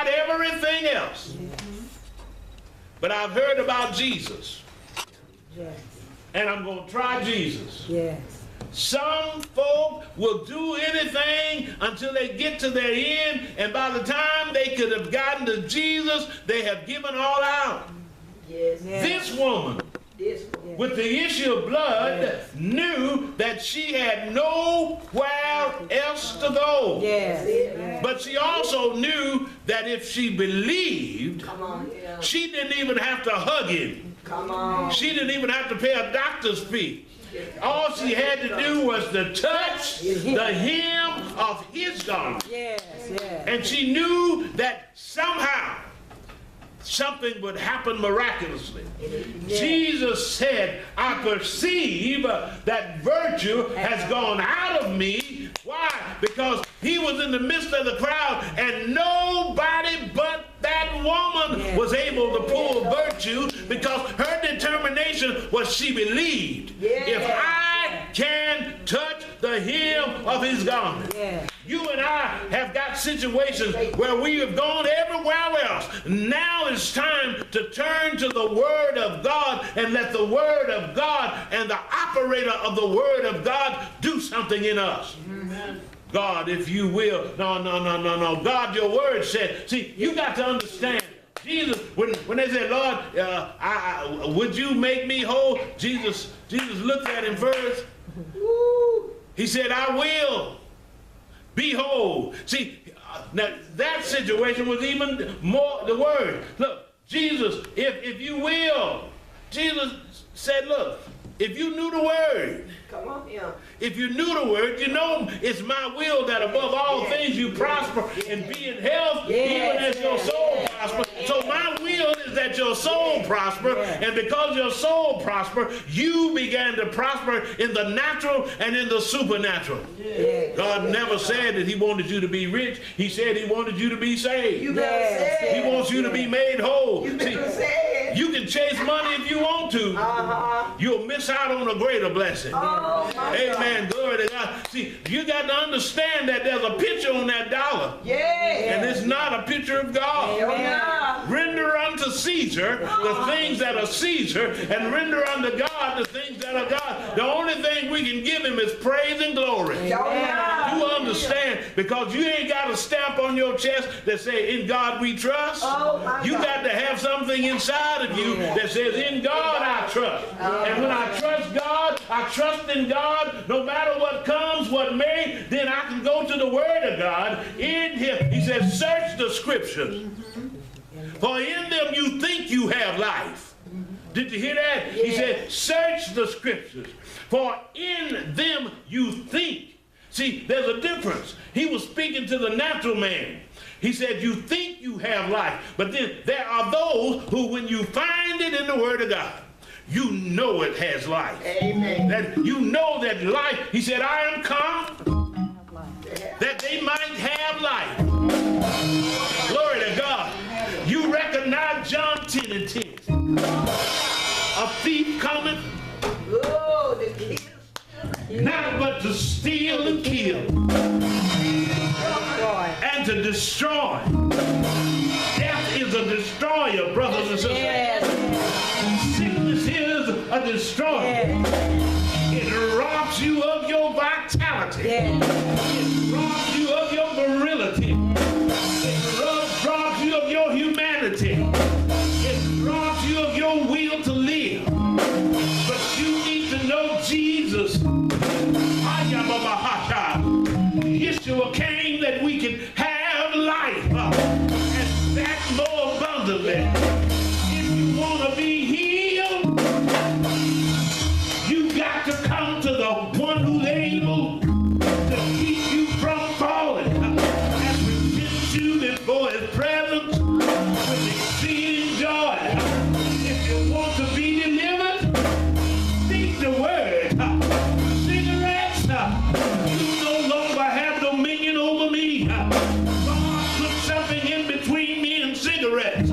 everything else. But I've heard about Jesus. Yes. And I'm going to try Jesus. Yes. Some folk will do anything until they get to their end, and by the time they could have gotten to Jesus, they have given all out. Yes. This woman with the issue of blood knew that she had nowhere else to go. Yes. But she also knew that if she believed, she didn't even have to hug him. Come on. She didn't even have to pay a doctor's fee. All she had to do was to touch the hem of his garment. Yes. Yes. And she knew that somehow something would happen miraculously. Jesus said, I perceive that virtue has gone out of me. Why? Because he was in the midst of the crowd and nobody but that woman was able to pull virtue, because her determination was she believed. If I can touch the hem of his garment. You and I have got situations where we have gone everywhere else. Now it's time to turn to the Word of God and let the Word of God and the operator of the Word of God do something in us. God, if you will. No. God, your Word said. See, you got to understand. Jesus, when they said, Lord, would you make me whole? Jesus looked at him first. He said, I will be whole. See, now that situation was even more the word. Look, Jesus, if you will, Jesus said, look, if you knew the word, come on here. If you knew the word, you know it's my will that above all things you prosper and be in health, even as your soul prosper. So my will is that your soul prosper, and because your soul prosper, you began to prosper in the natural and in the supernatural. God never said that he wanted you to be rich. He said he wanted you to be saved. You better say He wants you to be made whole. You better See, say you can chase money if you want to. You'll miss out on a greater blessing. Amen. Glory to God. See, you got to understand that there's a picture on that dollar. And it's not a picture of God. Render unto Caesar the things that are Caesar, and render unto God the things that are God. The only thing we can give him is praise and glory. You understand? Because you ain't got a stamp on your chest that say, in God we trust. You got to have something inside of you that says, in God I trust. And when I trust God, I trust in God, no matter what comes, what may, then I can go to the Word of God in him. He says, search the scriptures, for in them you think you have life. Did you hear that? He said, search the scriptures, for in them you think. See, there's a difference. He was speaking to the natural man. He said, you think you have life, but then there are those who, when you find it in the Word of God, you know it has life. Amen. That you know that life, he said, I am come that they might have life. Glory to God. You recognize John 10 and 10. A thief cometh, not but to steal and kill, and to destroy. Death is a destroyer, brothers and sisters. Sickness is a destroyer. It robs you of your vitality. It robs you of your virility. It robs you of your humanity. It robs you of your will to live. But you need to know Jesus. Yeshua came that we can have life, and that more abundantly. If you want to be healed, you got to come to the one who's able to keep you from falling and present you before his presence with exceeding joy. If you want to be delivered, speak the word. Cigarettes, you no longer have dominion over me. God put something in between me and cigarettes.